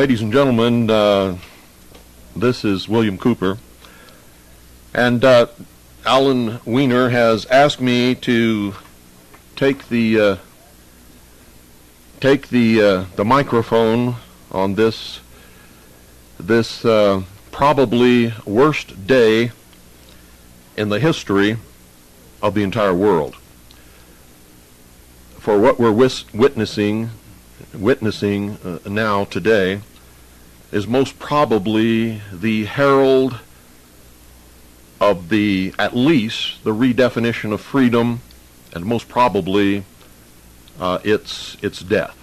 Ladies and gentlemen, this is William Cooper, and Alan Weiner has asked me to take the microphone on this probably worst day in the history of the entire world. For what we're witnessing now today is most probably the herald of at least the redefinition of freedom, and most probably its death.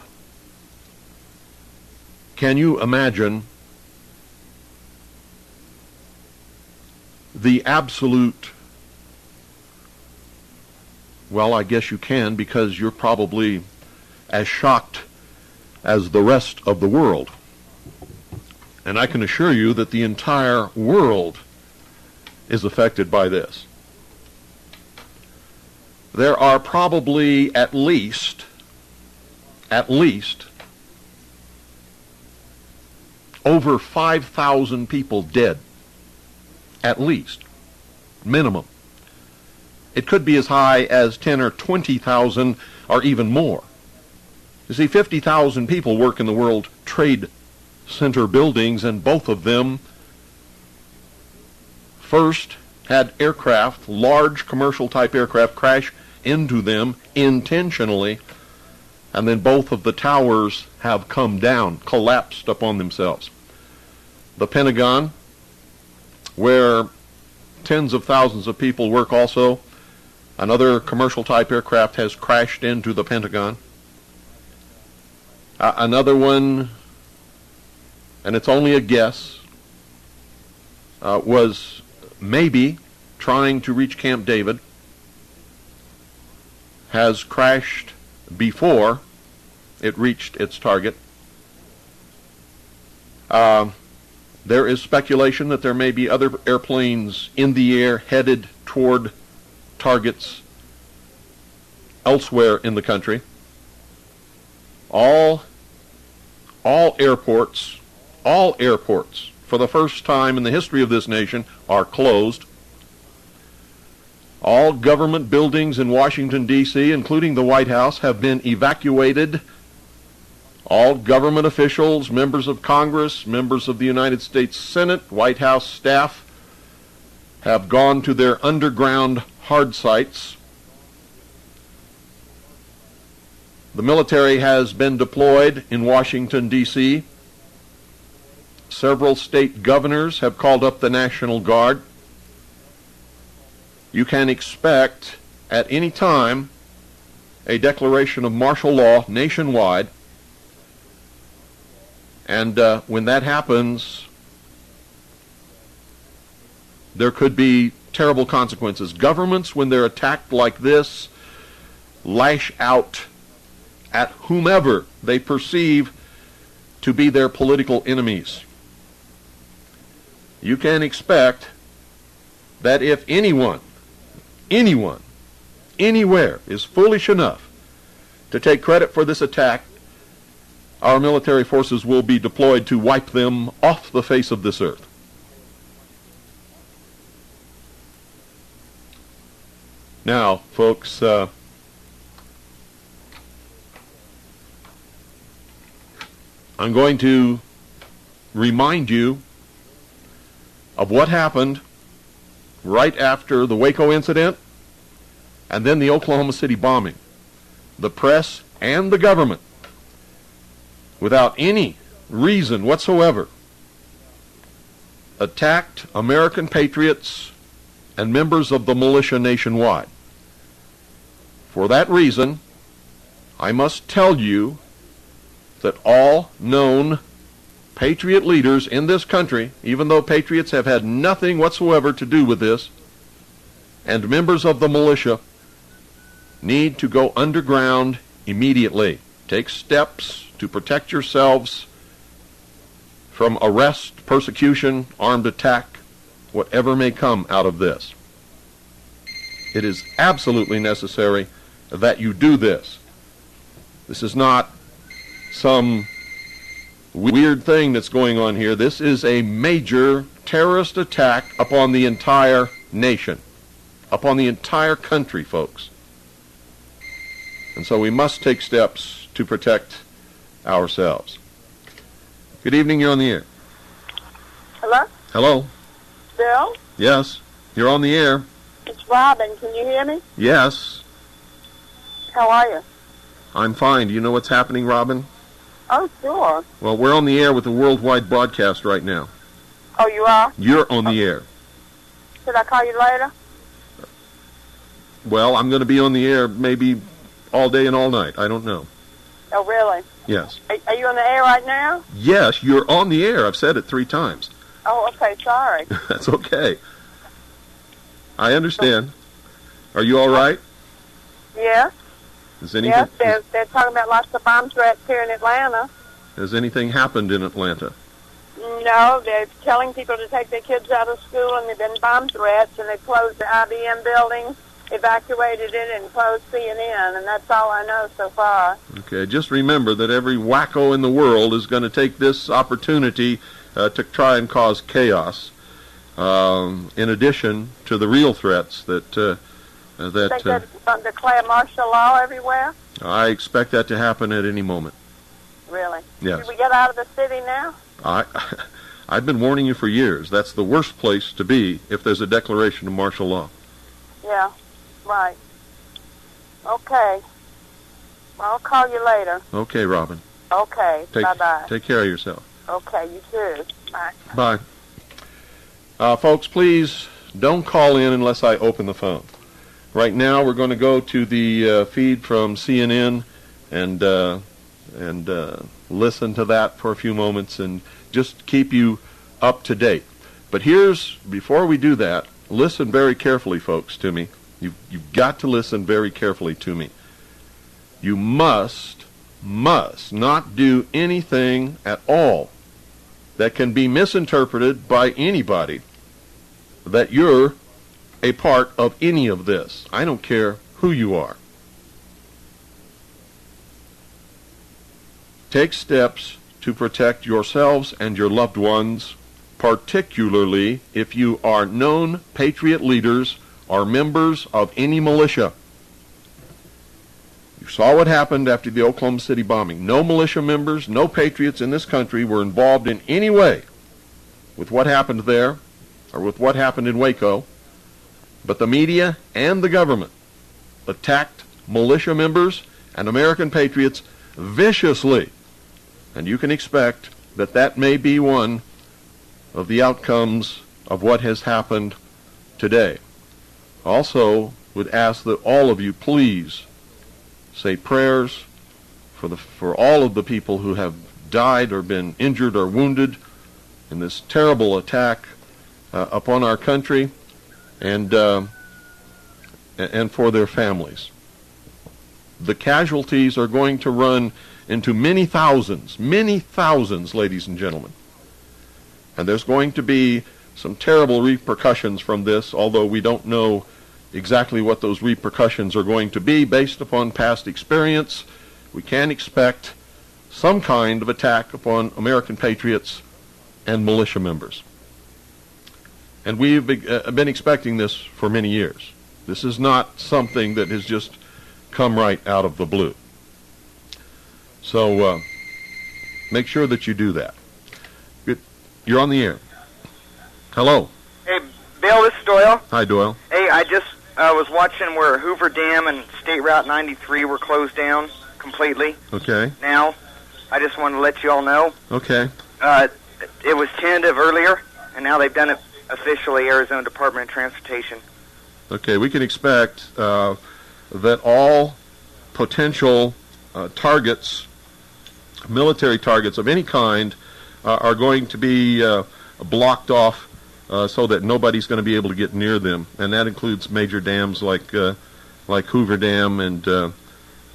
Can you imagine the absolute, well, I guess you can, because you're probably as shocked as the rest of the world. And I can assure you that the entire world is affected by this. There are probably at least over 5,000 people dead. At least. Minimum. It could be as high as 10 or 20,000 or even more. You see, 50,000 people work in the World Trade Center buildings, and both of them first had aircraft, large commercial type aircraft, crash into them intentionally, and then both of the towers have come down, collapsed upon themselves. The Pentagon, where tens of thousands of people work also, another commercial type aircraft has crashed into the Pentagon. Another one, and it's only a guess, was maybe trying to reach Camp David, has crashed before it reached its target. There is speculation that there may be other airplanes in the air headed toward targets elsewhere in the country. All airports, for the first time in the history of this nation, are closed. All government buildings in Washington, D.C., including the White House, have been evacuated. All government officials, members of Congress, members of the United States Senate, White House staff have gone to their underground hard sites. The military has been deployed in Washington, D.C. Several state governors have called up the National Guard. You can expect at any time a declaration of martial law nationwide. And when that happens, there could be terrible consequences. Governments, when they're attacked like this, lash out at whomever they perceive to be their political enemies. You can expect that if anyone, anywhere is foolish enough to take credit for this attack, our military forces will be deployed to wipe them off the face of this earth. Now, folks, I'm going to remind you of what happened right after the Waco incident and then the Oklahoma City bombing. The press and the government, without any reason whatsoever, attacked American patriots and members of the militia nationwide. For that reason, I must tell you that all known patriot leaders in this country, even though patriots have had nothing whatsoever to do with this, and members of the militia, need to go underground immediately. Take steps to protect yourselves from arrest, persecution, armed attack, whatever may come out of this. It is absolutely necessary that you do this. This is not some weird thing that's going on here. This is a major terrorist attack upon the entire nation, upon the entire country, folks. And so we must take steps to protect ourselves. Good evening, you're on the air. Hello? Hello? Bill? Yes, you're on the air. It's Robin. Can you hear me? Yes. How are you? I'm fine. Do you know what's happening, Robin? Oh, sure. Well, we're on the air with a worldwide broadcast right now. Oh, you are? You're on the air. Should I call you later? Well, I'm going to be on the air maybe all day and all night. I don't know. Oh, really? Yes. Are you on the air right now? Yes, you're on the air. I've said it 3 times. Oh, okay. Sorry. That's okay. I understand. Are you all right? Yes. Is anything, Yes, they're talking about lots of bomb threats here in Atlanta. has anything happened in Atlanta? No, they're telling people to take their kids out of school, and they've been bomb threats, and they closed the IBM building, evacuated it, and closed CNN, and that's all I know so far. Okay, just remember that every wacko in the world is going to take this opportunity to try and cause chaos, in addition to the real threats that Think they're going to declare martial law everywhere? I expect that to happen at any moment. Really? Yes. Should we get out of the city now? I've been warning you for years. That's the worst place to be if there's a declaration of martial law. Yeah, right. Okay. I'll call you later. Okay, Robin. Okay, bye-bye. Take care of yourself. Okay, you too. Bye. Bye. Folks, please don't call in unless I open the phone. Right now, we're going to go to the feed from CNN and listen to that for a few moments and just keep you up to date. But before we do that, listen very carefully, folks, to me. You've got to listen very carefully to me. You must not do anything at all that can be misinterpreted by anybody that you're a part of any of this. I don't care who you are. Take steps to protect yourselves and your loved ones, particularly if you are known patriot leaders or members of any militia. You saw what happened after the Oklahoma City bombing. No militia members, no patriots in this country were involved in any way with what happened there or with what happened in Waco. But the media and the government attacked militia members and American patriots viciously. And you can expect that that may be one of the outcomes of what has happened today. Also, would ask that all of you please say prayers for all of the people who have died or been injured or wounded in this terrible attack upon our country, and for their families. The casualties are going to run into many thousands, ladies and gentlemen. And there's going to be some terrible repercussions from this, although we don't know exactly what those repercussions are going to be based upon past experience. We can expect some kind of attack upon American patriots and militia members. And we've been expecting this for many years. This is not something that has just come right out of the blue. So make sure that you do that. You're on the air. Hello. Hey, Bill, this is Doyle. Hi, Doyle. Hey, I just was watching where Hoover Dam and State Route 93 were closed down completely. Okay. Now, I just wanted to let you all know. Okay. It was tentative earlier, and now they've done it officially, Arizona Department of Transportation. Okay, we can expect that all potential targets, military targets of any kind, are going to be blocked off so that nobody's going to be able to get near them, and that includes major dams like Hoover Dam and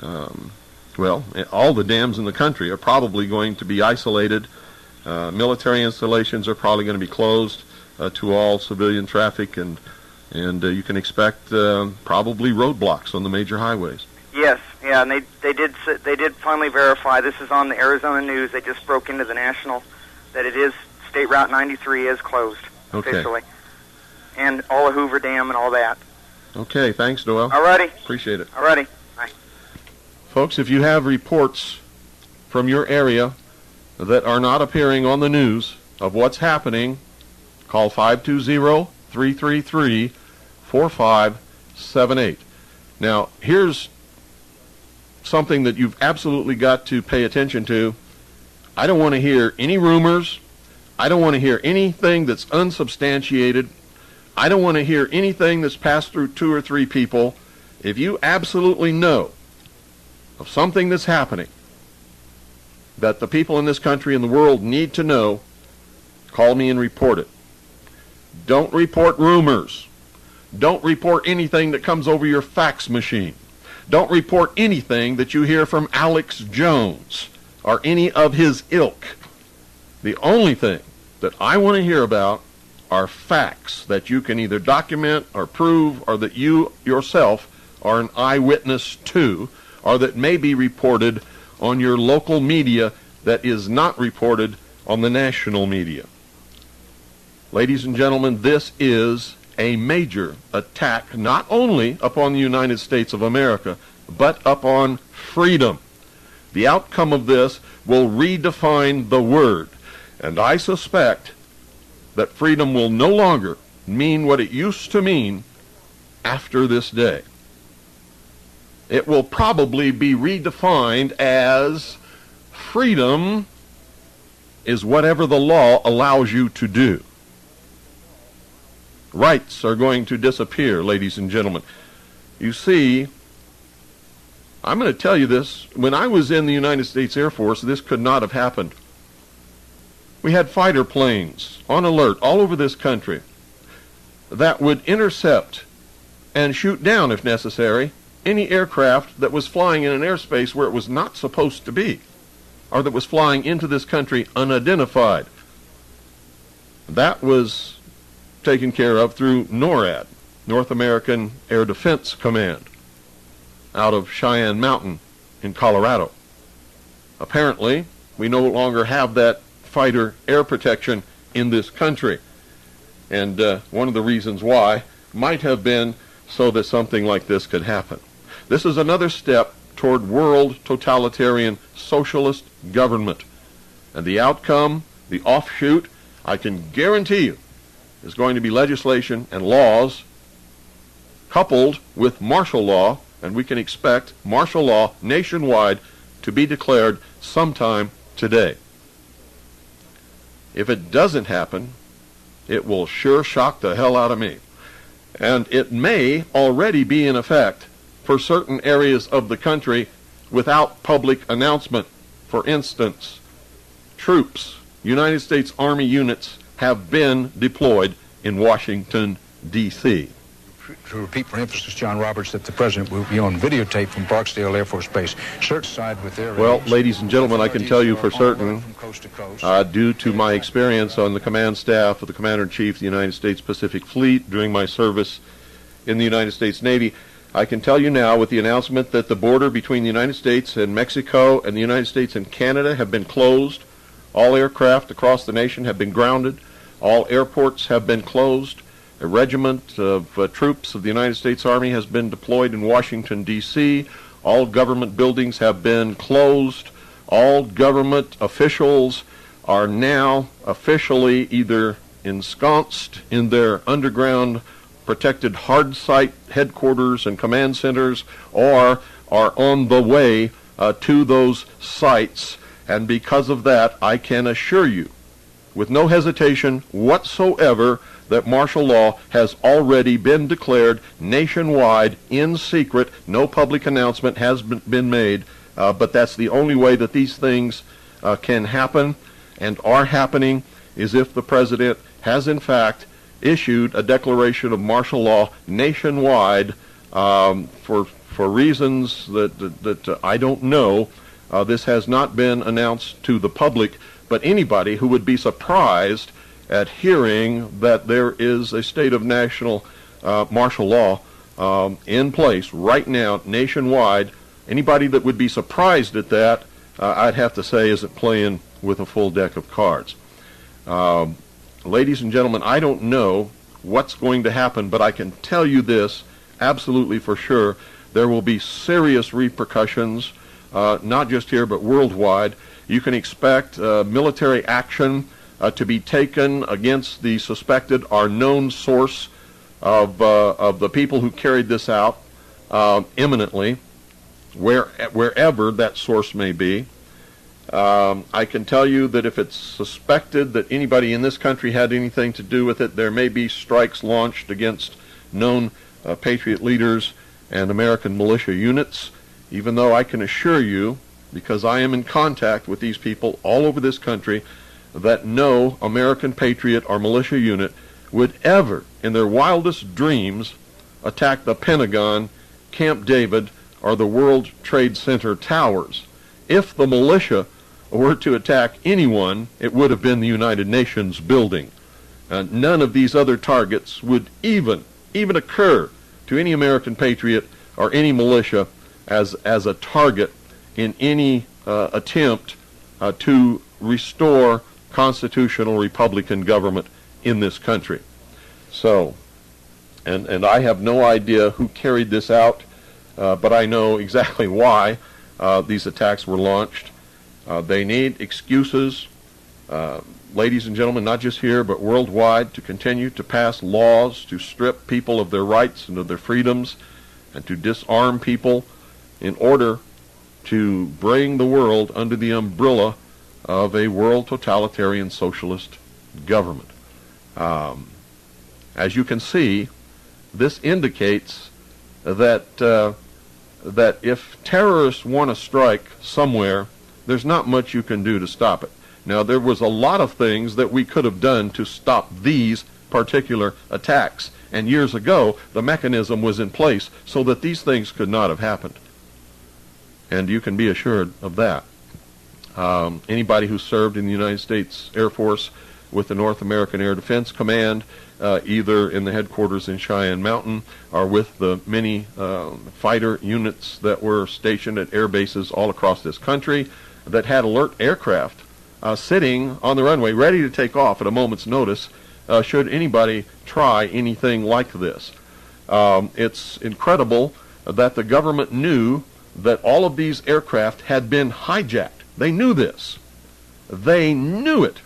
all the dams in the country are probably going to be isolated. Military installations are probably going to be closed to all civilian traffic, and you can expect probably roadblocks on the major highways. Yes, Yeah, and they did finally verify. This is on the Arizona News. They just broke into the National that it is State Route 93 is closed officially, and all of Hoover Dam and all that. Okay, thanks, Noel. Alrighty. Appreciate it. Alrighty. Bye. Folks, if you have reports from your area that are not appearing on the news of what's happening, call 520-333-4578. Now, here's something that you've absolutely got to pay attention to. I don't want to hear any rumors. I don't want to hear anything that's unsubstantiated. I don't want to hear anything that's passed through 2 or 3 people. If you absolutely know of something that's happening that the people in this country and the world need to know, call me and report it. Don't report rumors. Don't report anything that comes over your fax machine. Don't report anything that you hear from Alex Jones or any of his ilk. The only thing that I want to hear about are facts that you can either document or prove, or that you yourself are an eyewitness to, or that may be reported on your local media that is not reported on the national media. Ladies and gentlemen, this is a major attack not only upon the United States of America, but upon freedom. The outcome of this will redefine the word, and I suspect that freedom will no longer mean what it used to mean after this day. It will probably be redefined as freedom is whatever the law allows you to do. Rights are going to disappear, ladies and gentlemen. You see, I'm going to tell you this. When I was in the United States Air Force, this could not have happened. We had fighter planes on alert all over this country that would intercept and shoot down, if necessary, any aircraft that was flying in an airspace where it was not supposed to be, or that was flying into this country unidentified. That was taken care of through NORAD, North American Air Defense Command, out of Cheyenne Mountain in Colorado. Apparently, we no longer have that fighter air protection in this country. And one of the reasons why might have been so that something like this could happen. This is another step toward world totalitarian socialist government. And the outcome, the offshoot, I can guarantee you, is going to be legislation and laws coupled with martial law, and we can expect martial law nationwide to be declared sometime today. If it doesn't happen, it will sure shock the hell out of me. And it may already be in effect for certain areas of the country without public announcement. For instance, troops, United States Army units, have been deployed in Washington, D.C. To repeat for emphasis, John Roberts, that the President will be on videotape from Barksdale Air Force Base. Side with their well, ladies and gentlemen, I can tell you for certain, due to my experience on the command staff of the Commander-in-Chief of the United States Pacific Fleet during my service in the United States Navy, I can tell you now with the announcement that the border between the United States and Mexico and the United States and Canada have been closed. All aircraft across the nation have been grounded. All airports have been closed. A regiment of troops of the United States Army has been deployed in Washington, D.C. All government buildings have been closed. All government officials are now officially either ensconced in their underground protected hard site headquarters and command centers, or are on the way to those sites. And because of that, I can assure you, with no hesitation whatsoever, that martial law has already been declared nationwide in secret. No public announcement has been made, but that's the only way that these things can happen and are happening, is if the President has in fact issued a declaration of martial law nationwide for reasons that I don't know. This has not been announced to the public, but anybody who would be surprised at hearing that there is a state of national martial law in place right now nationwide Anybody that would be surprised at that, I'd have to say, isn't playing with a full deck of cards. Ladies and gentlemen, I don't know what's going to happen, but I can tell you this absolutely for sure. There will be serious repercussions, not just here but worldwide. You can expect military action to be taken against the suspected or known source of the people who carried this out imminently, wherever that source may be. I can tell you that if it's suspected that anybody in this country had anything to do with it, there may be strikes launched against known Patriot leaders and American militia units, even though I can assure you, because I am in contact with these people all over this country, that no American Patriot or militia unit would ever, in their wildest dreams, attack the Pentagon, Camp David, or the World Trade Center towers. If the militia were to attack anyone, it would have been the United Nations building. None of these other targets would even occur to any American patriot or any militia as a target in any attempt to restore constitutional Republican government in this country. So, and I have no idea who carried this out, but I know exactly why these attacks were launched. They need excuses, ladies and gentlemen, not just here but worldwide, to continue to pass laws to strip people of their rights and of their freedoms and to disarm people in order to bring the world under the umbrella of a world totalitarian socialist government. As you can see, this indicates that if terrorists want to strike somewhere, there's not much you can do to stop it. Now, there was a lot of things that we could have done to stop these particular attacks, and years ago the mechanism was in place so that these things could not have happened. And you can be assured of that. Anybody who served in the United States Air Force with the North American Air Defense Command, either in the headquarters in Cheyenne Mountain or with the many fighter units that were stationed at air bases all across this country that had alert aircraft sitting on the runway ready to take off at a moment's notice should anybody try anything like this. It's incredible that the government knew that all of these aircraft had been hijacked. They knew this. They knew it.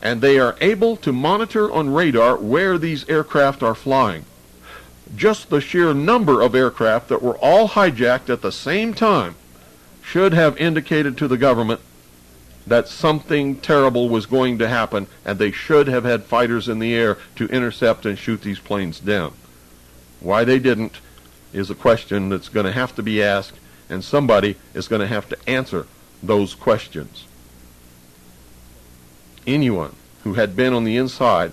And they are able to monitor on radar where these aircraft are flying. Just the sheer number of aircraft that were all hijacked at the same time should have indicated to the government that something terrible was going to happen, and they should have had fighters in the air to intercept and shoot these planes down. Why they didn't is a question that's going to have to be asked, and somebody is going to have to answer those questions. Anyone who had been on the inside,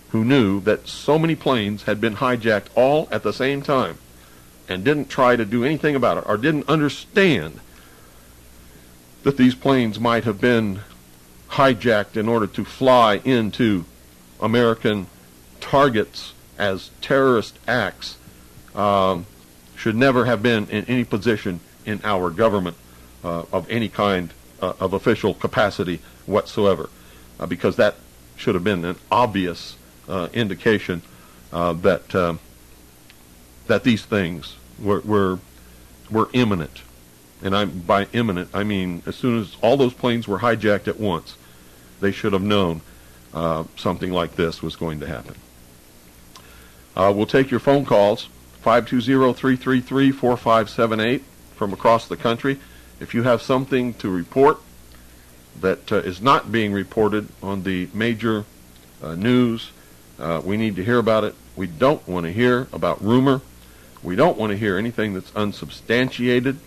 who knew that so many planes had been hijacked all at the same time and didn't try to do anything about it, or didn't understand that these planes might have been hijacked in order to fly into American targets as terrorist acts, should never have been in any position in our government of any kind of official capacity whatsoever, because that should have been an obvious indication that these things were imminent. And by imminent, I mean as soon as all those planes were hijacked at once, they should have known something like this was going to happen. We'll take your phone calls, 520-333-4578 from across the country. If you have something to report that is not being reported on the major news, we need to hear about it. We don't want to hear about rumor. We don't want to hear anything that's unsubstantiated.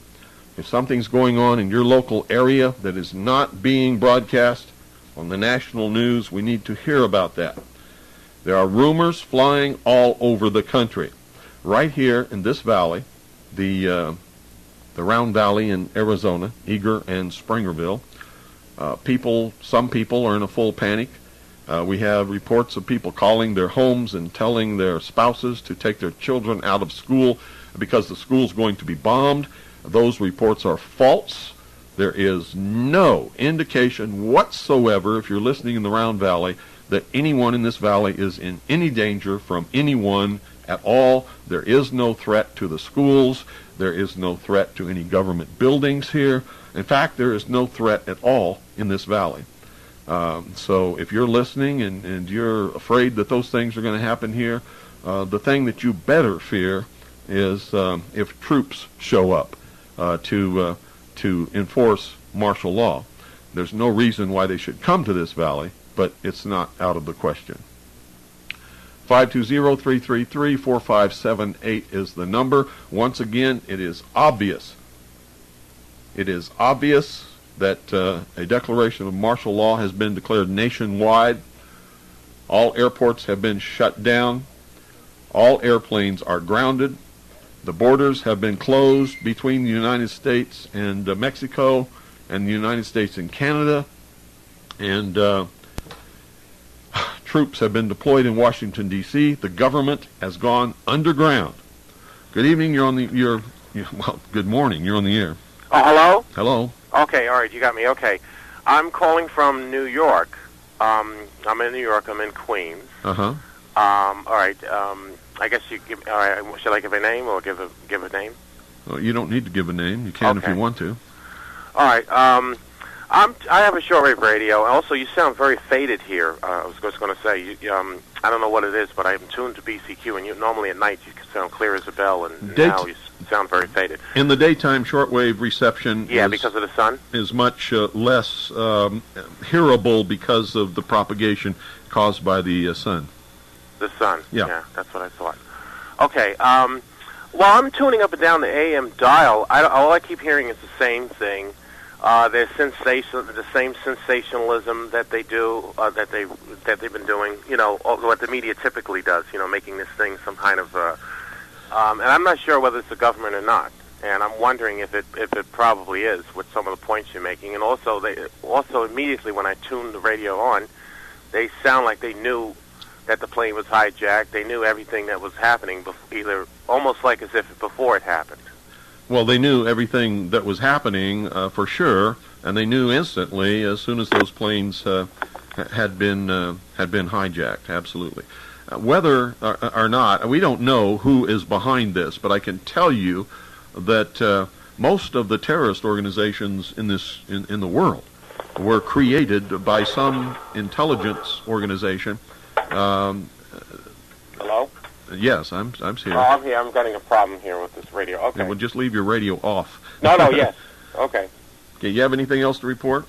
If something's going on in your local area that is not being broadcast on the national news, we need to hear about that. There are rumors flying all over the country. Right here in this valley, the Round Valley in Arizona, Eager and Springerville, some people are in a full panic. We have reports of people calling their homes and telling their spouses to take their children out of school because the school's going to be bombed. Those reports are false. There is no indication whatsoever, if you're listening in the Round Valley, that anyone in this valley is in any danger from anyone at all. There is no threat to the schools. There is no threat to any government buildings here. In fact, there is no threat at all in this valley. So if you're listening and you're afraid that those things are going to happen here, the thing that you better fear is if troops show up to enforce martial law. There's no reason why they should come to this valley, but it's not out of the question. 520-333-4578 is the number. Once again, it is obvious. It is obvious that a declaration of martial law has been declared nationwide. All airports have been shut down. All airplanes are grounded. The borders have been closed between the United States and Mexico and the United States and Canada. And troops have been deployed in Washington, D.C. The government has gone underground. Good evening. You're on the well, good morning. You're on the air. Oh, hello? Hello. Okay, all right, you got me. Okay. I'm calling from New York. I'm in New York. I'm in Queens. Uh-huh. All right. I guess you give. All right. Should I give a name or give a name? Well, you don't need to give a name. You can if you want to. All right. I have a shortwave radio. Also, you sound very faded here. I was just going to say, I don't know what it is, but I'm tuned to BCQ, and normally at night you sound clear as a bell, and now you sound very faded. In the daytime, shortwave reception because of the sun? Is much less hearable because of the propagation caused by the sun. The sun. Yeah, that's what I thought. Okay. Well, I'm tuning up and down the AM dial. All I keep hearing is the same thing. There's the same sensationalism that they do, that they've been doing. You know, what the media typically does. You know, making this thing some kind of. And I'm not sure whether it's the government or not. And I'm wondering if it probably is with some of the points you're making. And also immediately when I tuned the radio on, they sound like they knew that the plane was hijacked. They knew everything that was happening, either almost like as if before it happened. Well, they knew everything that was happening for sure, and they knew instantly as soon as those planes had been hijacked. Absolutely. Whether or not, we don't know who is behind this, but I can tell you that most of the terrorist organizations in the world were created by some intelligence organization. Hello? Yes, I'm here. Oh, I'm here. I'm getting a problem here with this radio. Okay. Yeah, well, just leave your radio off. No, yes. Okay. Okay, you have anything else to report?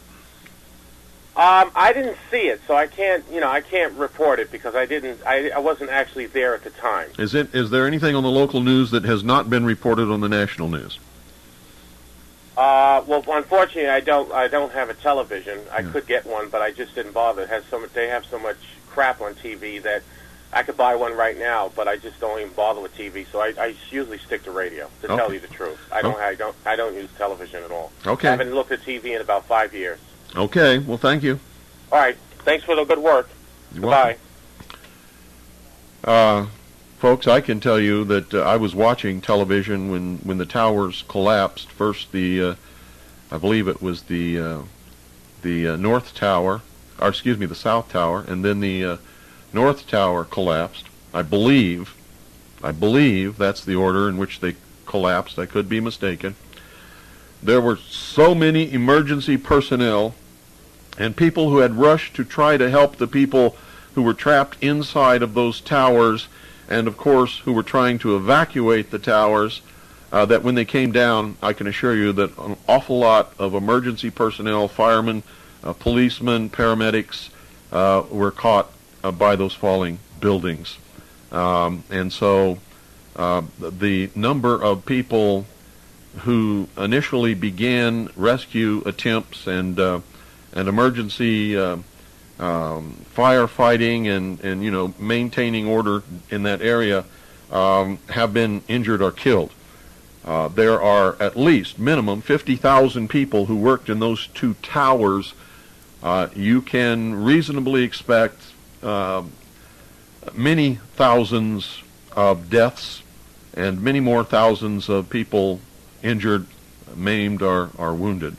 I didn't see it, so I can't report it because I wasn't actually there at the time. Is there anything on the local news that has not been reported on the national news? Well, unfortunately, I don't have a television. I could get one, but I just didn't bother. They have so much crap on TV that I could buy one right now, but I just don't even bother with TV. So I usually stick to radio. To tell you the truth, I don't use television at all. Okay. I haven't looked at TV in about 5 years. Okay. Well, thank you. All right. Thanks for the good work. Goodbye. Folks, I can tell you that I was watching television when the towers collapsed. First, I believe it was the North Tower, or excuse me, the South Tower, and then the North Tower collapsed. I believe that's the order in which they collapsed. I could be mistaken. There were so many emergency personnel and people who had rushed to try to help the people who were trapped inside of those towers, and of course who were trying to evacuate the towers, that when they came down, I can assure you that an awful lot of emergency personnel, firemen, policemen, paramedics, were caught by those falling buildings. And so the number of people who initially began rescue attempts and emergency firefighting and maintaining order in that area have been injured or killed. There are at least minimum 50,000 people who worked in those two towers. You can reasonably expect many thousands of deaths and many more thousands of people injured maimed or wounded.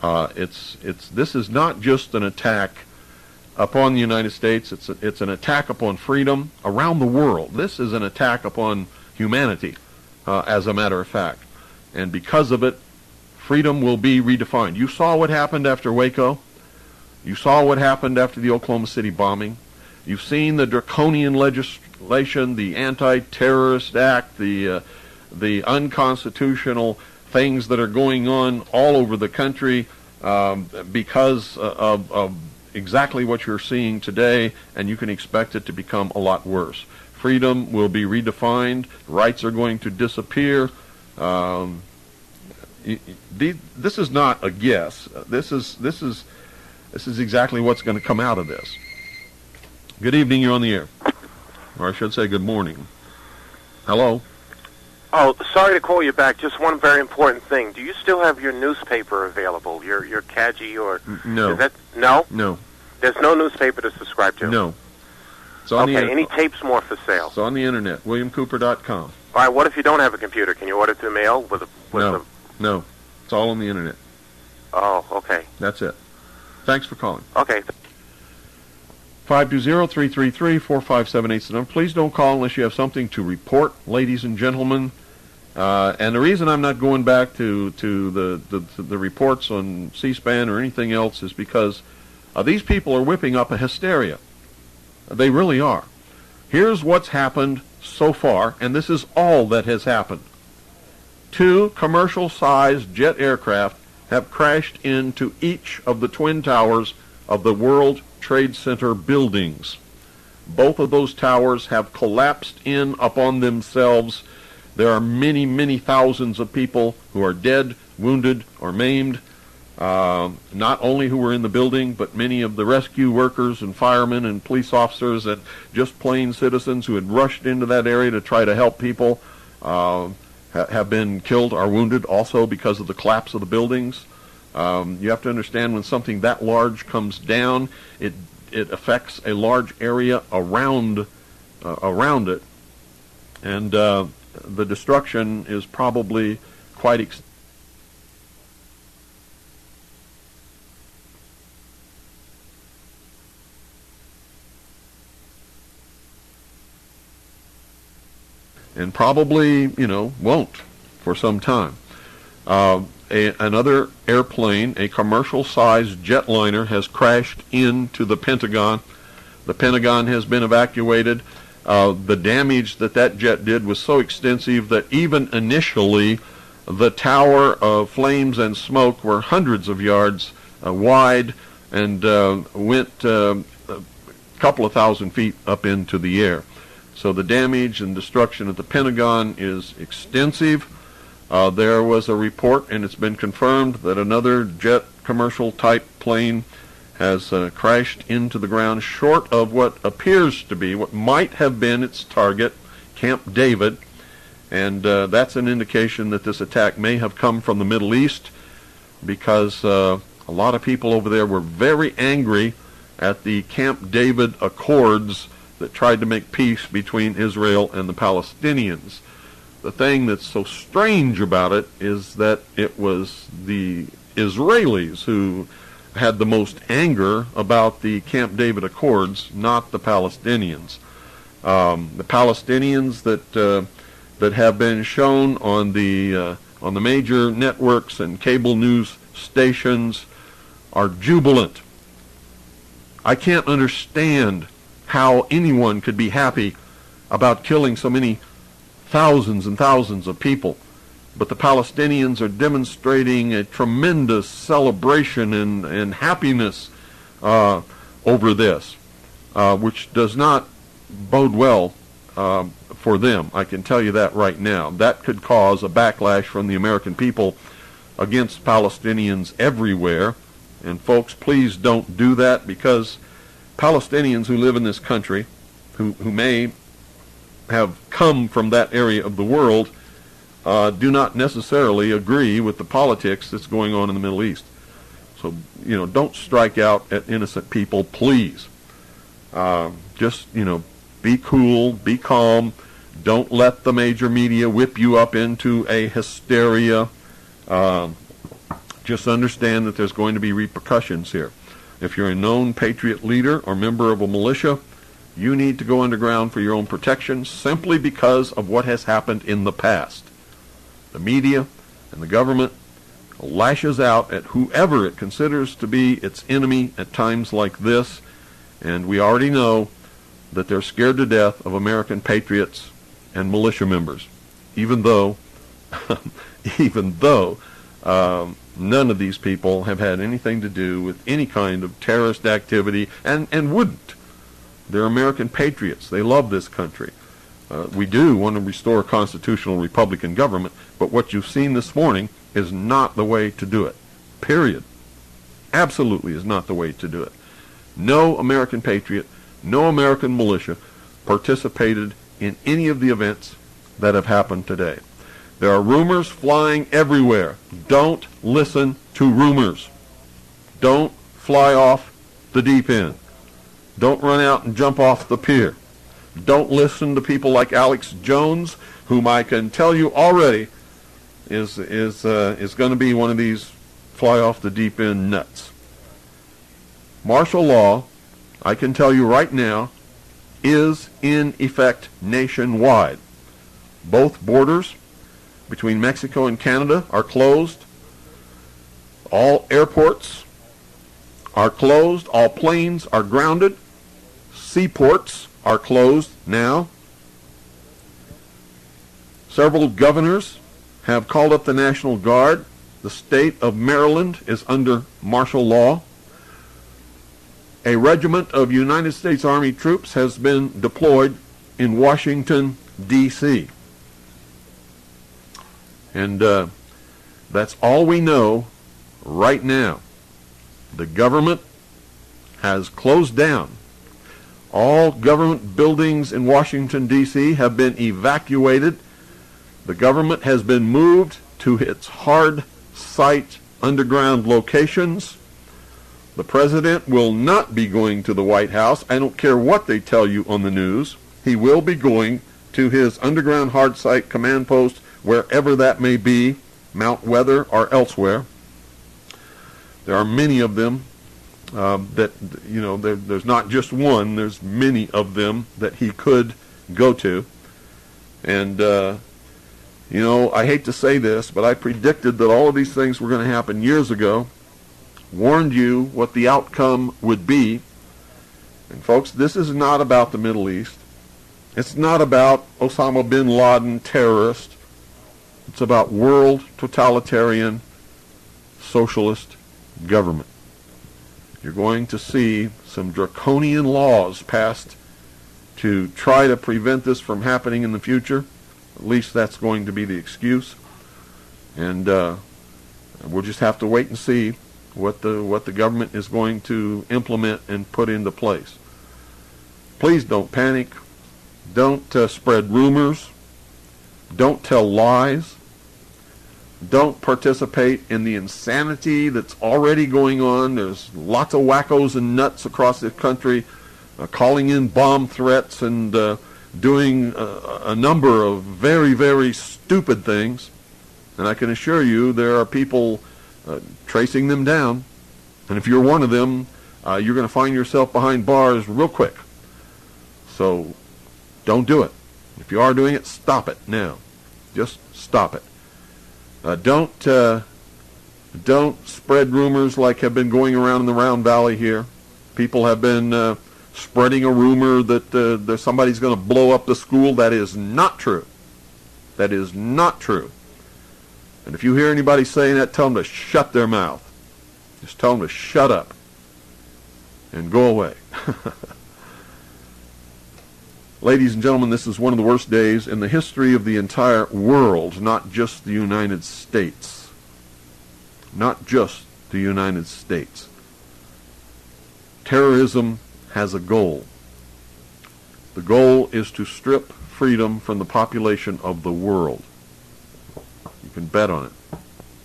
This is not just an attack upon the United States. It's an attack upon freedom around the world. This is an attack upon humanity, as a matter of fact. And because of it, freedom will be redefined. You saw what happened after Waco. You saw what happened after the Oklahoma City bombing. You've seen the draconian legislation, the Anti-Terrorist Act, the unconstitutional things that are going on all over the country because of exactly what you're seeing today, and you can expect it to become a lot worse. Freedom will be redefined. Rights are going to disappear. This is not a guess. This is exactly what's going to come out of this. Good evening. You're on the air, or I should say, good morning. Hello. Oh, sorry to call you back. Just one very important thing. Do you still have your newspaper available? Your Kaji or no? No. No. There's no newspaper to subscribe to. No. It's on okay. Any tapes more for sale? It's on the internet. WilliamCooper.com. All right. What if you don't have a computer? Can you order through mail No. It's all on the internet. Oh, okay. That's it. Thanks for calling. Okay. 520-333-4578 is the number. Please don't call unless you have something to report, ladies and gentlemen. And the reason I'm not going back to the reports on C-SPAN or anything else is because these people are whipping up a hysteria. They really are. Here's what's happened so far, and this is all that has happened. 2 commercial-sized jet aircraft have crashed into each of the twin towers of the World Trade Center buildings. Both of those towers have collapsed in upon themselves. There are many, many thousands of people who are dead, wounded, or maimed. Not only who were in the building, but many of the rescue workers and firemen and police officers and just plain citizens who had rushed into that area to try to help people have been killed or wounded also because of the collapse of the buildings. You have to understand, when something that large comes down, it affects a large area around it, and the destruction is probably quite extensive. And probably, won't for some time. Another airplane, a commercial-sized jetliner, has crashed into the Pentagon. The Pentagon has been evacuated. The damage that jet did was so extensive that even initially the tower of flames and smoke were hundreds of yards wide and went a couple of thousand feet up into the air. So the damage and destruction at the Pentagon is extensive. There was a report, and it's been confirmed, that another jet commercial-type plane has crashed into the ground short of what appears to be, what might have been its target, Camp David. And that's an indication that this attack may have come from the Middle East, because a lot of people over there were very angry at the Camp David Accords that tried to make peace between Israel and the Palestinians. The thing that's so strange about it is that it was the Israelis who had the most anger about the Camp David Accords, not the Palestinians. The Palestinians that have been shown on the major networks and cable news stations are jubilant. I can't understand how anyone could be happy about killing so many thousands and thousands of people. But the Palestinians are demonstrating a tremendous celebration and happiness over this, which does not bode well for them. I can tell you that right now. That could cause a backlash from the American people against Palestinians everywhere. And folks, please don't do that, because Palestinians who live in this country, who may have come from that area of the world, do not necessarily agree with the politics that's going on in the Middle East. So, don't strike out at innocent people, please. Just, be cool, be calm. Don't let the major media whip you up into a hysteria. Just understand that there's going to be repercussions here. If you're a known patriot leader or member of a militia, you need to go underground for your own protection simply because of what has happened in the past. The media and the government lashes out at whoever it considers to be its enemy at times like this, and we already know that they're scared to death of American patriots and militia members, even though none of these people have had anything to do with any kind of terrorist activity, and wouldn't. They're American patriots. They love this country. We do want to restore a constitutional Republican government, but what you've seen this morning is not the way to do it. Period. Absolutely is not the way to do it. No American patriot, no American militia participated in any of the events that have happened today. There are rumors flying everywhere. Don't listen to rumors. Don't fly off the deep end. Don't run out and jump off the pier. Don't listen to people like Alex Jones, whom I can tell you already is going to be one of these fly off the deep end nuts. Martial law, I can tell you right now, is in effect nationwide. Both borders between Mexico and Canada are closed. All airports are closed. All planes are grounded. Seaports are closed now. Several governors have called up the National Guard. The state of Maryland is under martial law. A regiment of United States Army troops has been deployed in Washington, D.C. And that's all we know right now. The government has closed down. All government buildings in Washington, D.C. have been evacuated. The government has been moved to its hard site underground locations. The president will not be going to the White House. I don't care what they tell you on the news. He will be going to his underground hard site command post, wherever that may be, Mount Weather or elsewhere. There are many of them there's not just one, there's many of them that he could go to. And, I hate to say this, but I predicted that all of these things were going to happen years ago, warned you what the outcome would be. And folks, this is not about the Middle East. It's not about Osama bin Laden terrorist. It's about world totalitarian socialist government. You're going to see some draconian laws passed to try to prevent this from happening in the future. At least that's going to be the excuse. And we'll just have to wait and see what the government is going to implement and put into place. Please don't panic. Don't spread rumors. Don't tell lies. Don't participate in the insanity that's already going on. There's lots of wackos and nuts across the country calling in bomb threats and doing a number of very, very stupid things. And I can assure you there are people tracing them down. And if you're one of them, you're going to find yourself behind bars real quick. So don't do it. If you are doing it, stop it now. Just stop it. Don't spread rumors like have been going around in the Round Valley here. People have been spreading a rumor that somebody's going to blow up the school. That is not true. That is not true. And if you hear anybody saying that, tell them to shut their mouth. Just tell them to shut up and go away. Ladies and gentlemen, this is one of the worst days in the history of the entire world, not just the United States. Not just the United States. Terrorism has a goal. The goal is to strip freedom from the population of the world. You can bet on it.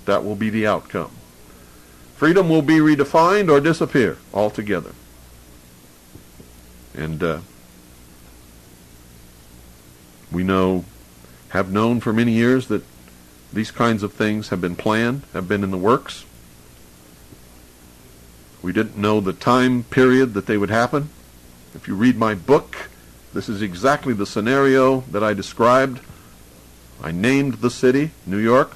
That will be the outcome. Freedom will be redefined or disappear altogether. And we have known for many years that These kinds of things have been planned, have been in the works. We didn't know the time period that they would happen. If you read my book, this is exactly the scenario that I described. I named the city, New York.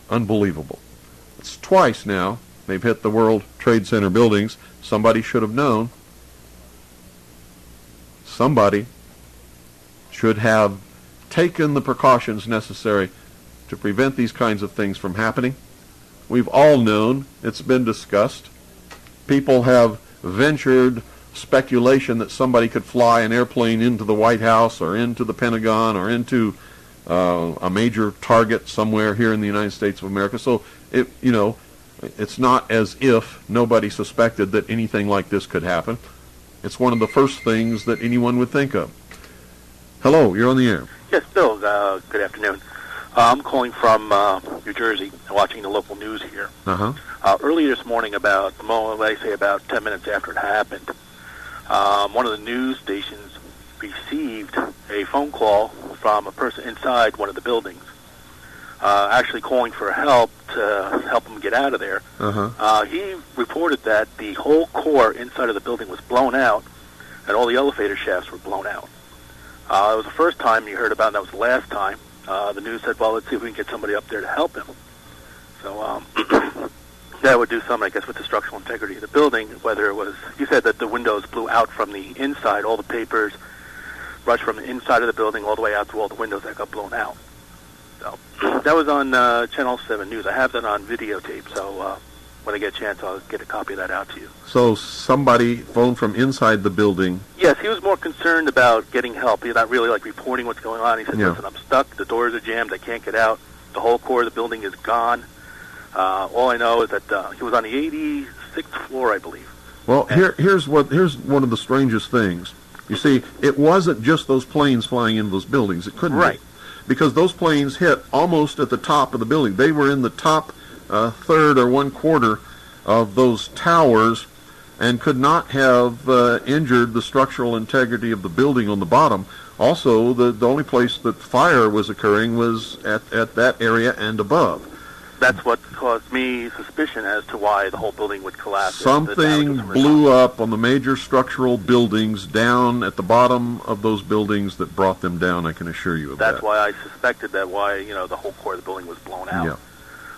Unbelievable. It's twice now they've hit the World Trade Center buildings. Somebody should have known. Somebody should have taken the precautions necessary to prevent these kinds of things from happening. We've all known, it's been discussed. People have ventured speculation that somebody could fly an airplane into the White House or into the Pentagon or into a major target somewhere here in the United States of America. So, it's not as if nobody suspected that anything like this could happen. It's one of the first things that anyone would think of. Hello, you're on the air. Yes, Bill, good afternoon. I'm calling from New Jersey, watching the local news here. Earlier this morning, about 10 minutes after it happened, one of the news stations received a phone call from a person inside one of the buildings, actually calling for help to help him get out of there. He reported that the whole core inside of the building was blown out, and all the elevator shafts were blown out. It was the first time you heard about it, and that was the last time. The news said, well, let's see if we can get somebody up there to help him. So that would do something, I guess, with the structural integrity of the building, whether it was, you said that the windows blew out from the inside, all the papers rushed from the inside of the building all the way out to all the windows that got blown out. So that was on Channel 7 News. I have that on videotape, so when I get a chance, I'll get a copy of that out to you. So somebody phoned from inside the building. Yes, he was more concerned about getting help. He's not really like reporting what's going on. He said, listen, I'm stuck. The doors are jammed. I can't get out. The whole core of the building is gone. All I know is that he was on the 86th floor, I believe. Well, here's one of the strangest things. You see, it wasn't just those planes flying into those buildings. It couldn't be. Because those planes hit almost at the top of the building. They were in the top third or 1/4 of those towers and could not have injured the structural integrity of the building on the bottom. Also, the only place that fire was occurring was at that area and above. That's what caused me suspicion as to why the whole building would collapse. Something blew up on the major structural buildings down at the bottom of those buildings that brought them down, I can assure you of that. That's why I suspected the whole core of the building was blown out. Yeah.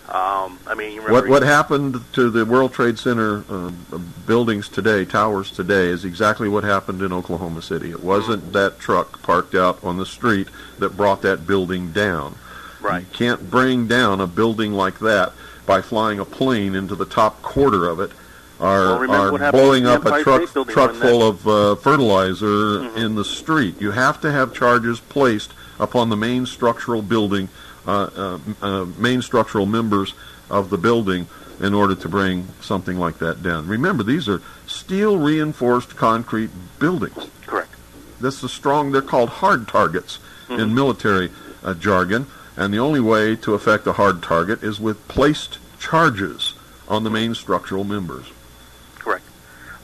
I mean, you remember what happened to the World Trade Center buildings today, towers today, is exactly what happened in Oklahoma City. It wasn't that truck parked out on the street that brought that building down. Right. You can't bring down a building like that by flying a plane into the top quarter of it, or blowing up a truck full of fertilizer in the street. You have to have charges placed upon the main structural building, main structural members of the building, in order to bring something like that down. Remember, these are steel reinforced concrete buildings. Correct. This is strong. They're called hard targets in military jargon. And the only way to affect a hard target is with placed charges on the main structural members. Correct.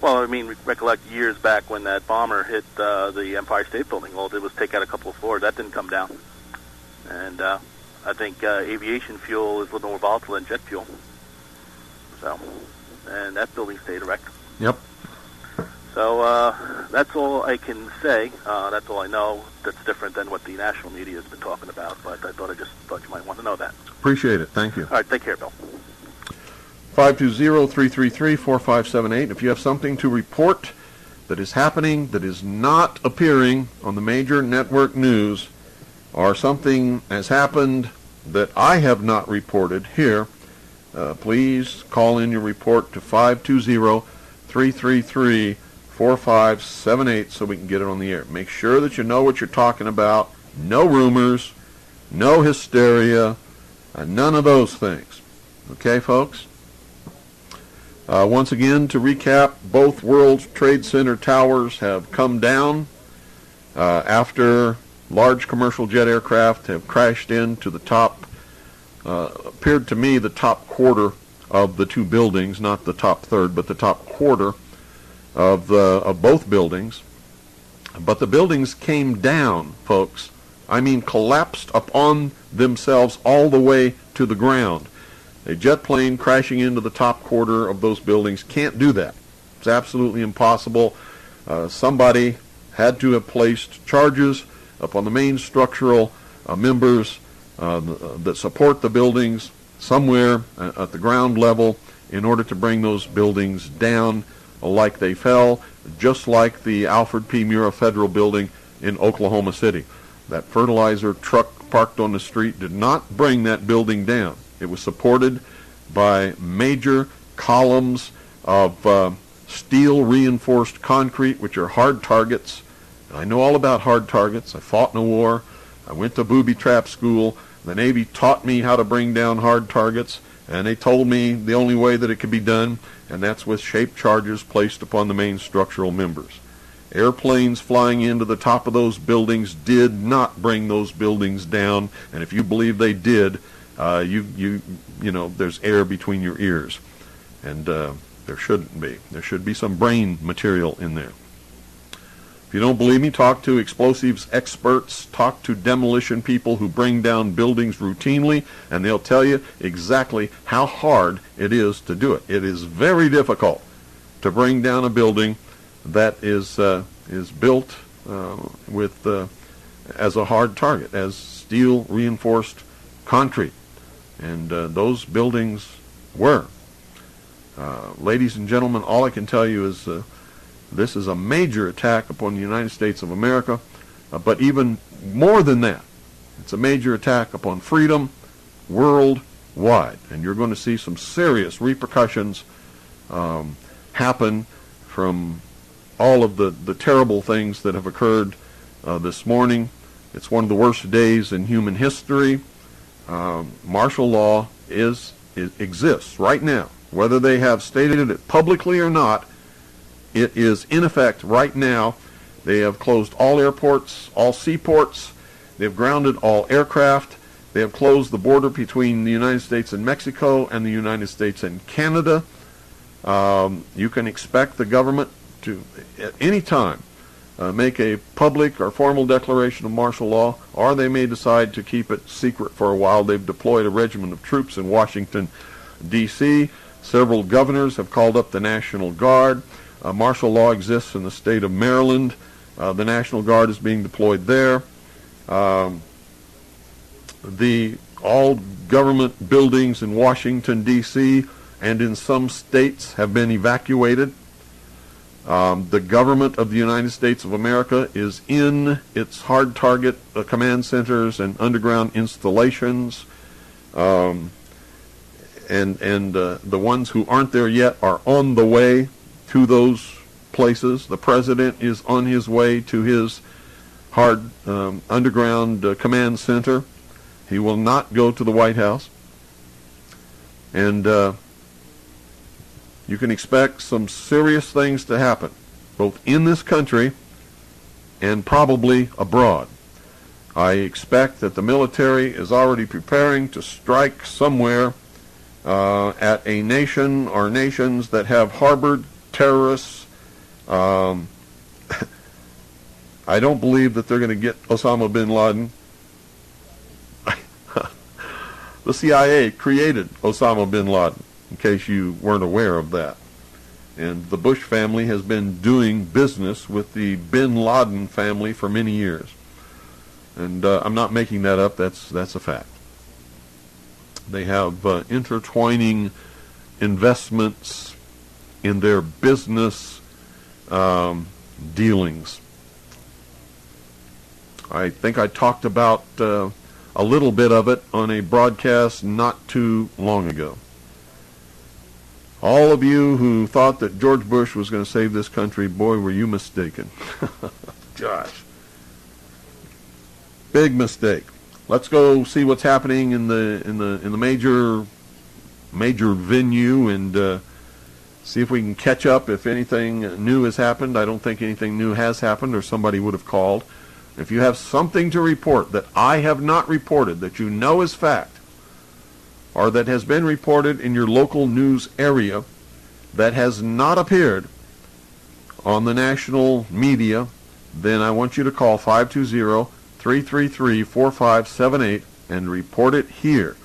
Well, I mean, recollect years back when that bomber hit the Empire State Building. All it did was take out a couple of floors. That didn't come down. And I think aviation fuel is a little more volatile than jet fuel. So, and that building stayed erect. Yep. So that's all I can say. That's all I know. That's different than what the national media has been talking about. But I thought you might want to know that. Appreciate it. Thank you. All right. Take care, Bill. 520-333-4578. If you have something to report that is happening that is not appearing on the major network news, or something has happened that I have not reported here, please call in your report to 520-333-4578 so we can get it on the air. Make sure that you know what you're talking about. No rumors, no hysteria, none of those things. Okay, folks? Once again, to recap, both World Trade Center towers have come down after large commercial jet aircraft have crashed into the top, appeared to me the top quarter of the two buildings, not the top third, but the top quarter of both buildings. But the buildings came down, folks. I mean, collapsed upon themselves all the way to the ground. A jet plane crashing into the top quarter of those buildings can't do that. It's absolutely impossible. Somebody had to have placed charges upon the main structural members that support the buildings somewhere at the ground level in order to bring those buildings down like they fell, just like the Alfred P. Murrah Federal Building in Oklahoma City. That fertilizer truck parked on the street did not bring that building down. It was supported by major columns of steel reinforced concrete, which are hard targets. I know all about hard targets. I fought in a war. I went to booby trap school. The Navy taught me how to bring down hard targets, and they told me the only way that it could be done, and that's with shaped charges placed upon the main structural members. Airplanes flying into the top of those buildings did not bring those buildings down, and if you believe they did, you know, there's air between your ears, and there shouldn't be. There should be some brain material in there. If you don't believe me, talk to explosives experts, talk to demolition people who bring down buildings routinely, and they'll tell you exactly how hard it is to do it. It is very difficult to bring down a building that is built with as a hard target, as steel reinforced concrete, and those buildings were. Ladies and gentlemen, all I can tell you is this is a major attack upon the United States of America, but even more than that, it's a major attack upon freedom worldwide, and you're going to see some serious repercussions happen from all of the terrible things that have occurred this morning. It's one of the worst days in human history. Martial law exists right now. Whether they have stated it publicly or not, it is in effect right now. They have closed all airports, all seaports. They have grounded all aircraft. They have closed the border between the United States and Mexico and the United States and Canada. You can expect the government to, at any time, make a public or formal declaration of martial law, or they may decide to keep it secret for a while. They've deployed a regiment of troops in Washington, D.C. Several governors have called up the National Guard. Martial law exists in the state of Maryland. The National Guard is being deployed there. All government buildings in Washington, D.C. and in some states have been evacuated. The government of the United States of America is in its hard target command centers and underground installations. And the ones who aren't there yet are on the way to those places. The president is on his way to his hard underground command center. He will not go to the White House. And you can expect some serious things to happen, both in this country and probably abroad. I expect that the military is already preparing to strike somewhere at a nation or nations that have harbored terrorists. I don't believe that they're going to get Osama bin Laden. The CIA created Osama bin Laden, in case you weren't aware of that. And the Bush family has been doing business with the bin Laden family for many years. And I'm not making that up. That's a fact. They have intertwining investments in their business dealings. I think I talked about a little bit of it on a broadcast not too long ago. All of you who thought that George Bush was going to save this country, boy, were you mistaken. Gosh. Big mistake. Let's go see what's happening in the major venue and see if we can catch up if anything new has happened. I don't think anything new has happened, or somebody would have called. If you have something to report that I have not reported, that you know is fact, or that has been reported in your local news area that has not appeared on the national media, then I want you to call 520-333-4578 and report it here.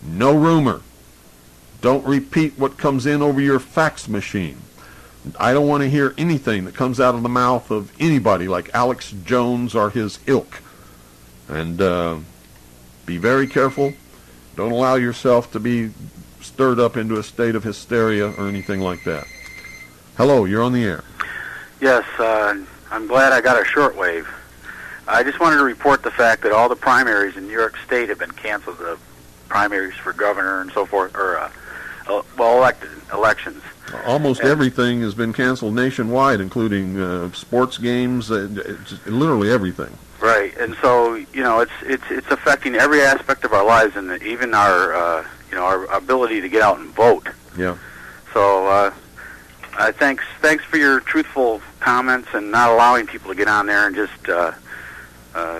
No rumor. Don't repeat what comes in over your fax machine. I don't want to hear anything that comes out of the mouth of anybody like Alex Jones or his ilk. And be very careful. Don't allow yourself to be stirred up into a state of hysteria or anything like that. Hello, you're on the air. Yes, I'm glad I got a shortwave. I just wanted to report the fact that all the primaries in New York State have been canceled, the primaries for governor and so forth, or, elected elections. Almost everything has been canceled nationwide, including sports games, literally everything. Right, and so, it's affecting every aspect of our lives, and even our ability to get out and vote. Yeah. So, thanks for your truthful comments and not allowing people to get on there and just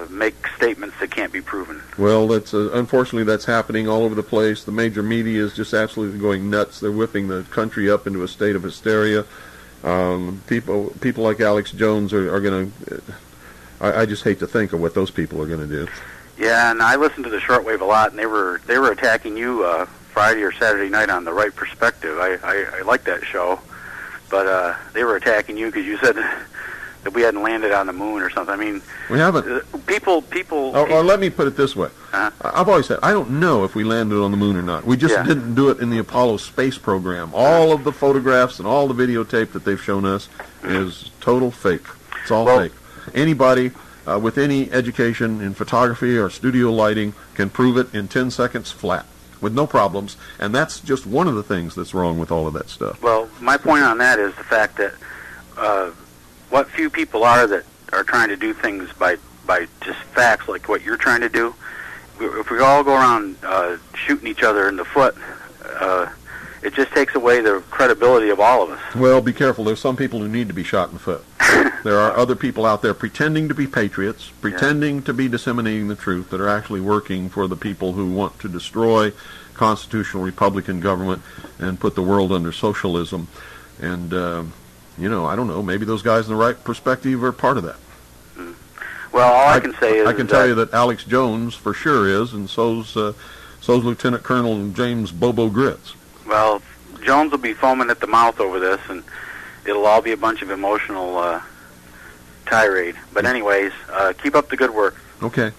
make statements that can't be proven. Well, that's unfortunately that's happening all over the place. The major media is just absolutely going nuts. They're whipping the country up into a state of hysteria. People like Alex Jones are going to. I just hate to think of what those people are going to do. Yeah, and I listened to the shortwave a lot, and they were attacking you Friday or Saturday night on The Right Perspective. I like that show. But they were attacking you because you said that we hadn't landed on the moon or something. I mean, we haven't. People. Or let me put it this way: I've always said I don't know if we landed on the moon or not. We just didn't do it in the Apollo space program. All of the photographs and all the videotape that they've shown us is total fake. It's all fake. Anybody with any education in photography or studio lighting can prove it in 10 seconds flat, with no problems, and that's just one of the things that's wrong with all of that stuff. Well, my point on that is the fact that what few people are that are trying to do things by just facts like what you're trying to do, if we all go around shooting each other in the foot, it just takes away the credibility of all of us. Well, be careful. There's some people who need to be shot in the foot. There are other people out there pretending to be patriots, pretending to be disseminating the truth, that are actually working for the people who want to destroy constitutional Republican government and put the world under socialism. And, I don't know, maybe those guys in The Right Perspective are part of that. Well, all I can say is I can tell you that Alex Jones for sure is, and so's Lieutenant Colonel James Bobo Grits. Well, Jones will be foaming at the mouth over this, and it'll all be a bunch of emotional tirade. But anyways, keep up the good work. Okay.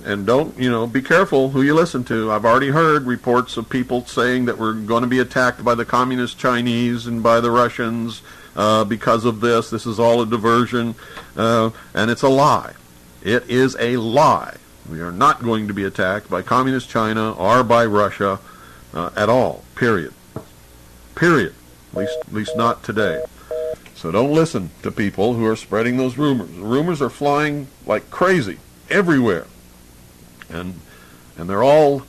And don't, be careful who you listen to. I've already heard reports of people saying that we're going to be attacked by the communist Chinese and by the Russians because of this. This is all a diversion, and it's a lie. It is a lie. We are not going to be attacked by communist China or by Russia at all, period. Period. At least not today. So don't listen to people who are spreading those rumors. The rumors are flying like crazy everywhere. And they're all,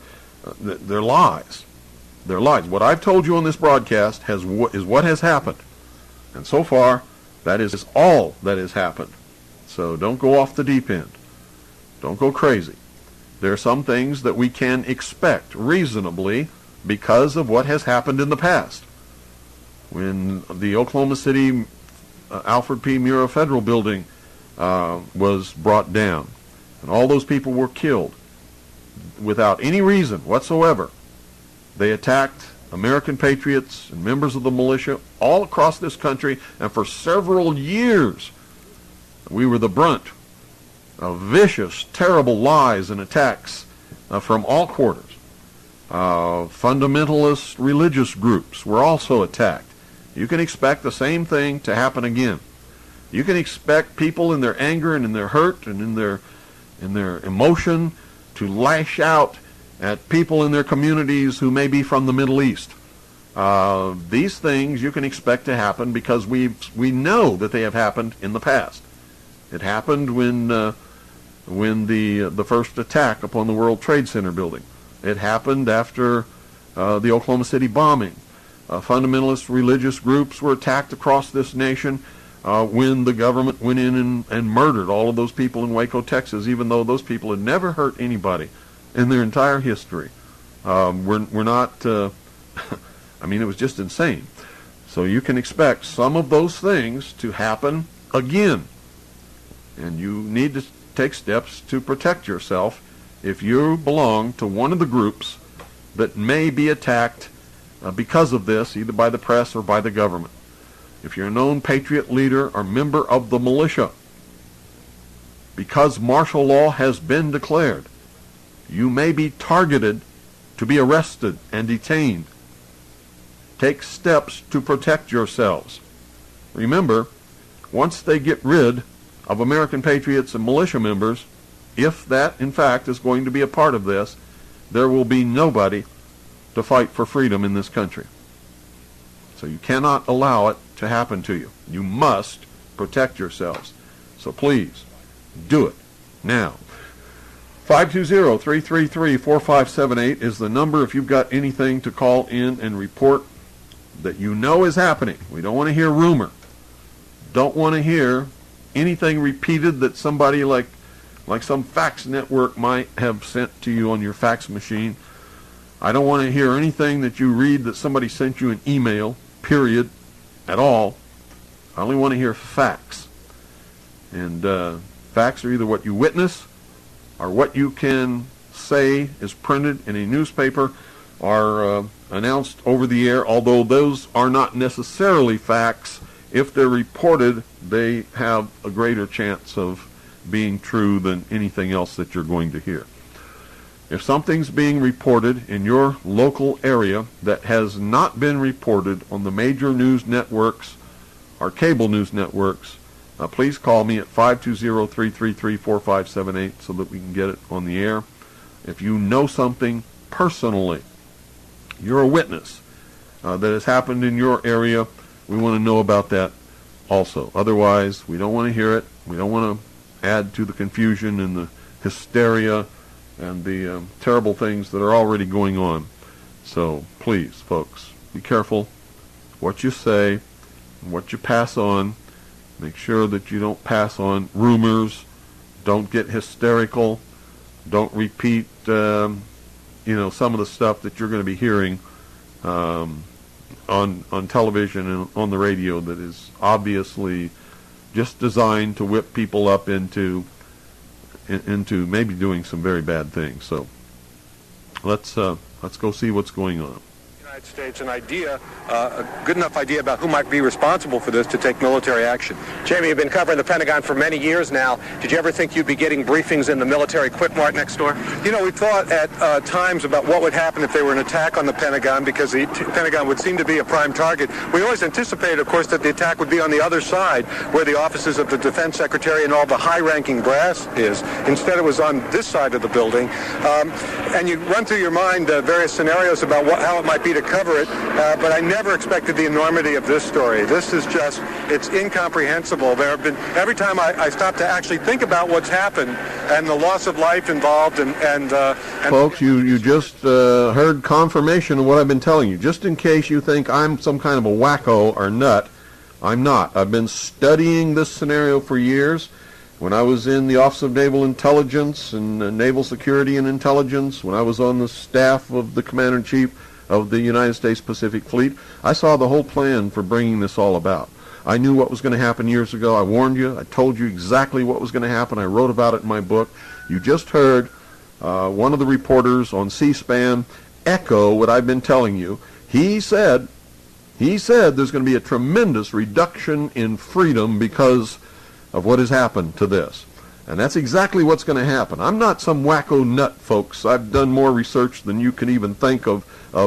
they're lies. They're lies. What I've told you on this broadcast is what has happened. And so far, that is all that has happened. So don't go off the deep end. Don't go crazy. There are some things that we can expect reasonably because of what has happened in the past. When the Oklahoma City Alfred P. Murrah Federal Building was brought down, and all those people were killed without any reason whatsoever. They attacked American patriots and members of the militia all across this country, and for several years we were the brunt of vicious, terrible lies and attacks from all quarters. Fundamentalist religious groups were also attacked. You can expect the same thing to happen again. You can expect people in their anger and in their hurt and in their emotion to lash out at people in their communities who may be from the Middle East. These things you can expect to happen because we know that they have happened in the past. It happened when the first attack upon the World Trade Center building. It happened after the Oklahoma City bombing. Fundamentalist religious groups were attacked across this nation when the government went in and murdered all of those people in Waco, Texas, even though those people had never hurt anybody in their entire history. We're not, I mean, it was just insane. So you can expect some of those things to happen again. And you need to take steps to protect yourself if you belong to one of the groups that may be attacked because of this, either by the press or by the government. If you're a known patriot leader or member of the militia, because martial law has been declared, you may be targeted to be arrested and detained. Take steps to protect yourselves. Remember, once they get rid of American patriots and militia members, if that, in fact, is going to be a part of this, there will be nobody to fight for freedom in this country. So you cannot allow it to happen to you. You must protect yourselves. So please, do it now. 520-333-4578 is the number if you've got anything to call in and report that you know is happening. We don't want to hear rumor. Don't want to hear anything repeated that somebody like some fax network might have sent to you on your fax machine. I don't want to hear anything that you read that somebody sent you an email, period, at all. I only want to hear facts. And facts are either what you witness or what you can say is printed in a newspaper or announced over the air, although those are not necessarily facts. If they're reported, they have a greater chance of being true than anything else that you're going to hear. If something's being reported in your local area that has not been reported on the major news networks or cable news networks, please call me at 520-333-4578 so that we can get it on the air. If you know something personally, you're a witness that has happened in your area, we want to know about that also. Otherwise, we don't want to hear it. We don't want to add to the confusion and the hysteria and the terrible things that are already going on. So please, folks, be careful what you say, what you pass on. Make sure that you don't pass on rumors. Don't get hysterical. Don't repeat, some of the stuff that you're going to be hearing on television and on the radio that is obviously just designed to whip people up into maybe doing some very bad things. So let's go see what's going on. United States a good enough idea about who might be responsible for this to take military action. Jamie, you've been covering the Pentagon for many years now. Did you ever think you'd be getting briefings in the military Quick Mart next door? You know, we thought at times about what would happen if there were an attack on the Pentagon, because the Pentagon would seem to be a prime target. We always anticipated, of course, that the attack would be on the other side, where the offices of the Defense Secretary and all the high-ranking brass is. Instead, it was on this side of the building. And you run through your mind various scenarios about how it might be to cover it, but I never expected the enormity of this story. This is just, it's incomprehensible. There have been, every time I stop to actually think about what's happened and the loss of life involved and folks, you just heard confirmation of what I've been telling you. Just in case you think I'm some kind of a wacko or nut, I'm not. I've been studying this scenario for years. When I was in the Office of Naval Intelligence and Naval Security and Intelligence, when I was on the staff of the Commander-in-Chief of the United States Pacific Fleet, I saw the whole plan for bringing this all about. I knew what was going to happen years ago. I warned you. I told you exactly what was going to happen. I wrote about it in my book. You just heard one of the reporters on C-SPAN echo what I've been telling you. He said there's going to be a tremendous reduction in freedom because of what has happened to this. And that's exactly what's going to happen. I'm not some wacko nut, folks. I've done more research than you can even think of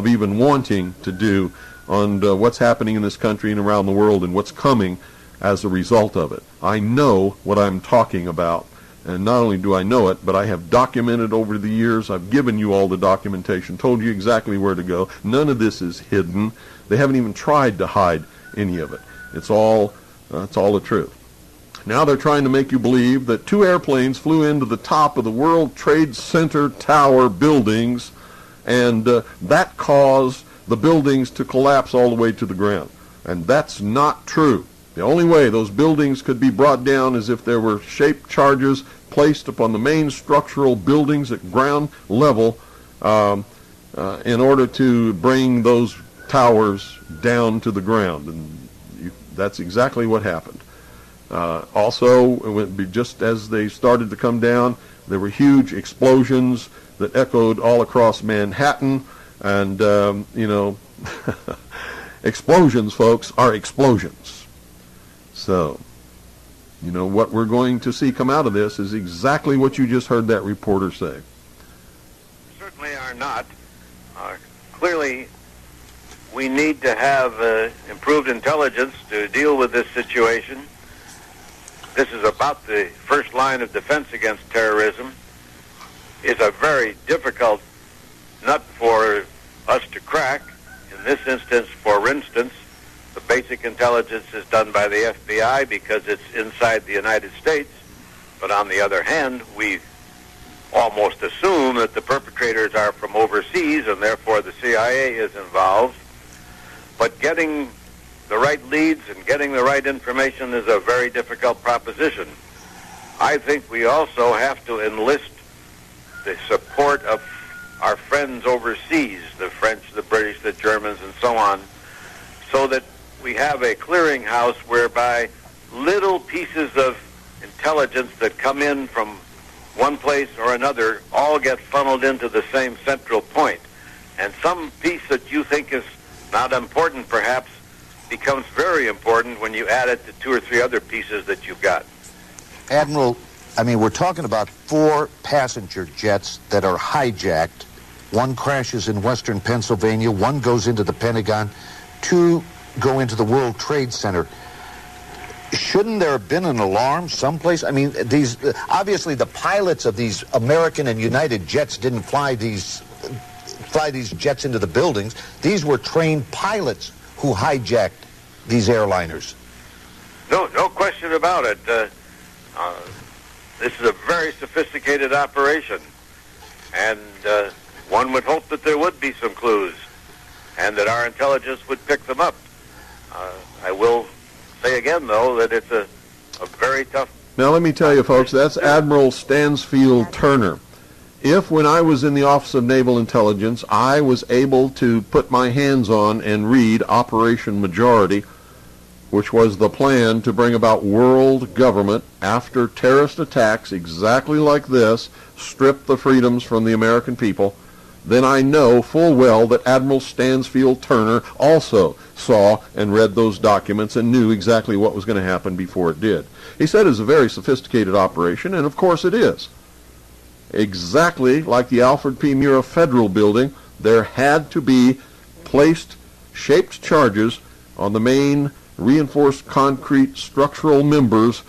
even wanting to do on what's happening in this country and around the world and what's coming as a result of it. I know what I'm talking about. And not only do I know it, but I have documented over the years. I've given you all the documentation, told you exactly where to go. None of this is hidden. They haven't even tried to hide any of it. It's all the truth. Now they're trying to make you believe that 2 airplanes flew into the top of the World Trade Center tower buildings, and that caused the buildings to collapse all the way to the ground. And that's not true. The only way those buildings could be brought down is if there were shaped charges placed upon the main structural buildings at ground level in order to bring those towers down to the ground. And that's exactly what happened. Also, just as they started to come down, there were huge explosions that echoed all across Manhattan, and, explosions, folks, are explosions. So, what we're going to see come out of this is exactly what you just heard that reporter say. Certainly are not. Clearly, we need to have improved intelligence to deal with this situation. This is about the first line of defense against terrorism. It's a very difficult nut for us to crack. In this instance, for instance, the basic intelligence is done by the FBI because it's inside the United States. But on the other hand, we almost assume that the perpetrators are from overseas, and therefore the CIA is involved. But getting the right leads and getting the right information is a very difficult proposition. I think we also have to enlist the support of our friends overseas, the French, the British, the Germans, and so on, so that we have a clearinghouse whereby little pieces of intelligence that come in from one place or another all get funneled into the same central point. And some piece that you think is not important, perhaps, becomes very important when you add it to two or three other pieces that you've got. Admiral, we're talking about 4 passenger jets that are hijacked. One crashes in western Pennsylvania, one goes into the Pentagon, 2 go into the World Trade Center. Shouldn't there have been an alarm someplace? These obviously the pilots of these American and United jets didn't fly these jets into the buildings. These were trained pilots who hijacked these airliners. No question about it. This is a very sophisticated operation, and one would hope that there would be some clues, and that our intelligence would pick them up. I will say again, though, that it's a very tough... Now, let me tell you, folks, that's Admiral Stansfield Turner. If, when I was in the Office of Naval Intelligence, I was able to put my hands on and read Operation Majority, which was the plan to bring about world government after terrorist attacks exactly like this, strip the freedoms from the American people, then I know full well that Admiral Stansfield Turner also saw and read those documents and knew exactly what was going to happen before it did. He said it was a very sophisticated operation, and of course it is. Exactly like the Alfred P. Murrah Federal Building, there had to be placed shaped charges on the main reinforced concrete structural members